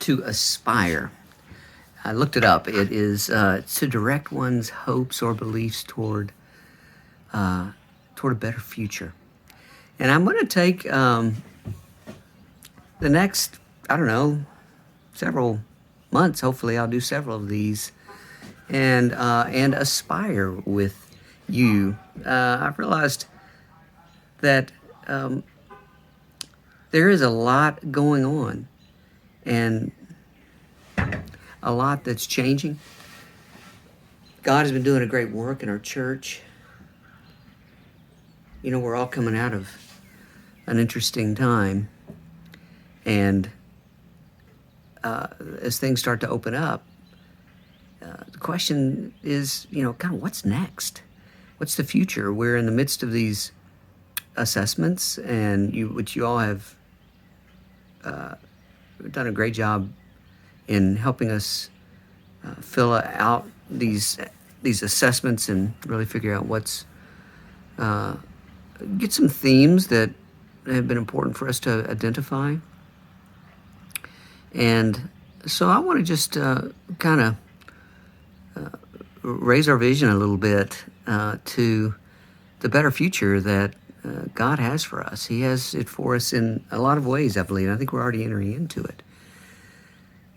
to aspire. I looked it up. It is to direct one's hopes or beliefs toward a better future. And I'm going to take the next, I don't know, several months. Hopefully, I'll do several of these and aspire with you. I've realized that there is a lot going on and a lot that's changing. God has been doing a great work in our church. You know, we're all coming out of an interesting time. And as things start to open up, the question is, kind of what's next? What's the future? We're in the midst of these assessments, which you all have done a great job in helping us fill out these assessments and really figure out get some themes that have been important for us to identify. And so I want to just kind of raise our vision a little bit to the better future that God has for us. He has it for us in a lot of ways, I believe. I think we're already entering into it.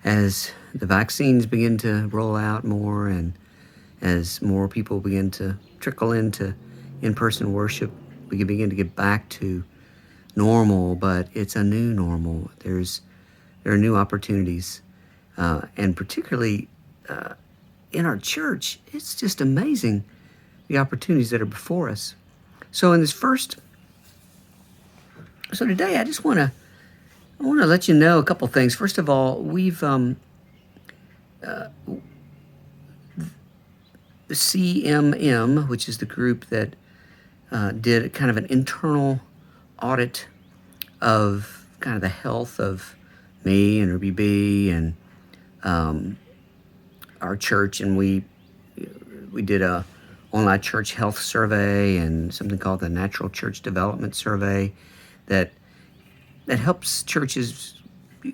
As the vaccines begin to roll out more and as more people begin to trickle into in-person worship, we can begin to get back to normal, but it's a new normal. There are new opportunities, and particularly in our church, it's just amazing the opportunities that are before us. So today I just want to let you know a couple things. First of all, we've the CMM, which is the group that did kind of an internal audit of kind of the health of me and Ruby B and our church, and we did a online church health survey and something called the Natural Church Development Survey that helps churches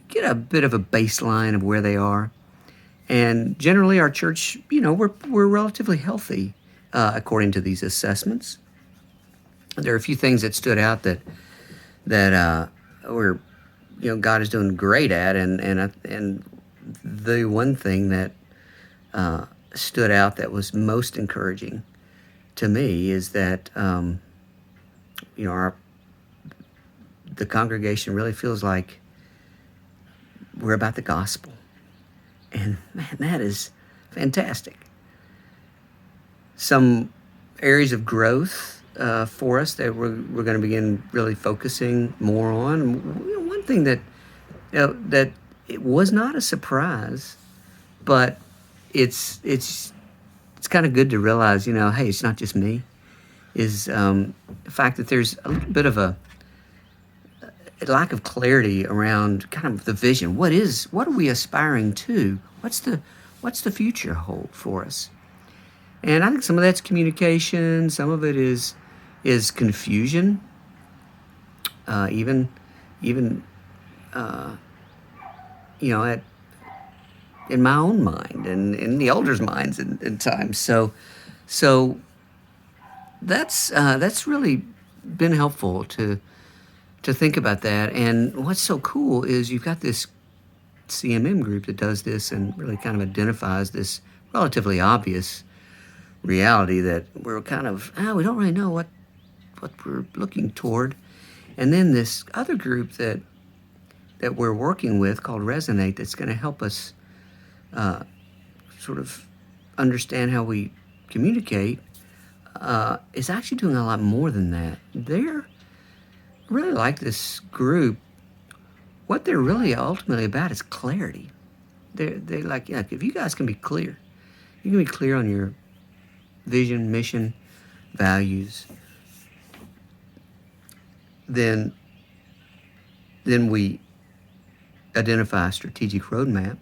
get a bit of a baseline of where they are. And generally, our church, we're relatively healthy according to these assessments. There are a few things that stood out that we're, God is doing great at, and the one thing that stood out that was most encouraging to me is that the congregation really feels like we're about the gospel, and man, that is fantastic. Some areas of growth for us that we're going to begin really focusing more on. One thing that it was not a surprise, but it's kind of good to realize, hey, it's not just me, is the fact that there's a little bit of a lack of clarity around kind of the vision. What are we aspiring to? What's the future hold for us? And I think some of that's communication, some of it is confusion, even in my own mind and in the elders' minds in times. So that's really been helpful to think about that. And what's so cool is you've got this CMM group that does this and really kind of identifies this relatively obvious reality that we're kind of, we don't really know what we're looking toward. And then this other group that we're working with called Resonate, that's going to help us sort of understand how we communicate, is actually doing a lot more than that. They're really like this group. What they're really ultimately about is clarity. They're like, if you guys can be clear, you can be clear on your vision, mission, values, then we identify a strategic roadmap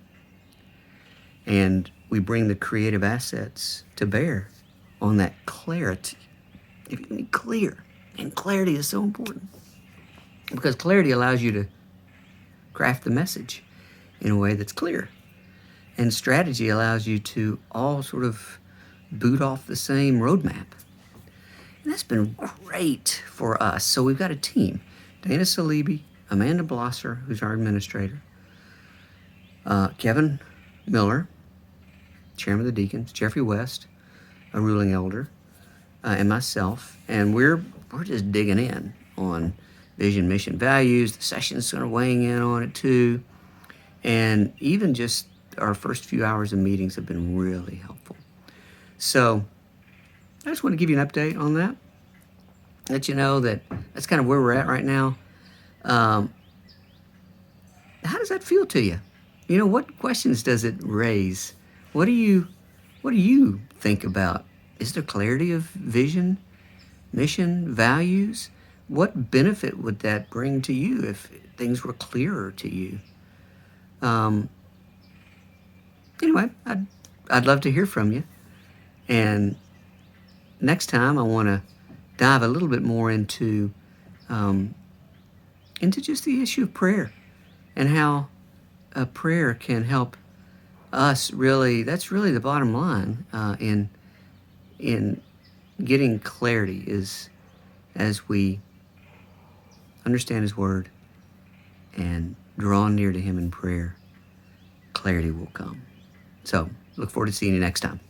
and we bring the creative assets to bear on that clarity. If you can be clear, and clarity is so important because clarity allows you to craft the message. in a way that's clear. And strategy allows you to all sort of boot off the same roadmap. And that's been great for us. So we've got a team: Dana Salibi, Amanda Blosser, who's our administrator, Kevin Miller, chairman of the deacons, Jeffrey West, a ruling elder, and myself. And we're just digging in on vision, mission, values. The session's sort of weighing in on it too. And even just our first few hours of meetings have been really helpful. So I just want to give you an update on that. Let you know that that's kind of where we're at right now. How does that feel to you? You know, what questions does it raise? What do you think about? Is there clarity of vision, mission, values? What benefit would that bring to you if things were clearer to you? Anyway, I'd love to hear from you. And next time I want to dive a little bit more into just the issue of prayer and how a prayer can help us really. That's really the bottom line in getting clarity, is as we understand His Word and draw near to Him in prayer, clarity will come. So look forward to seeing you next time.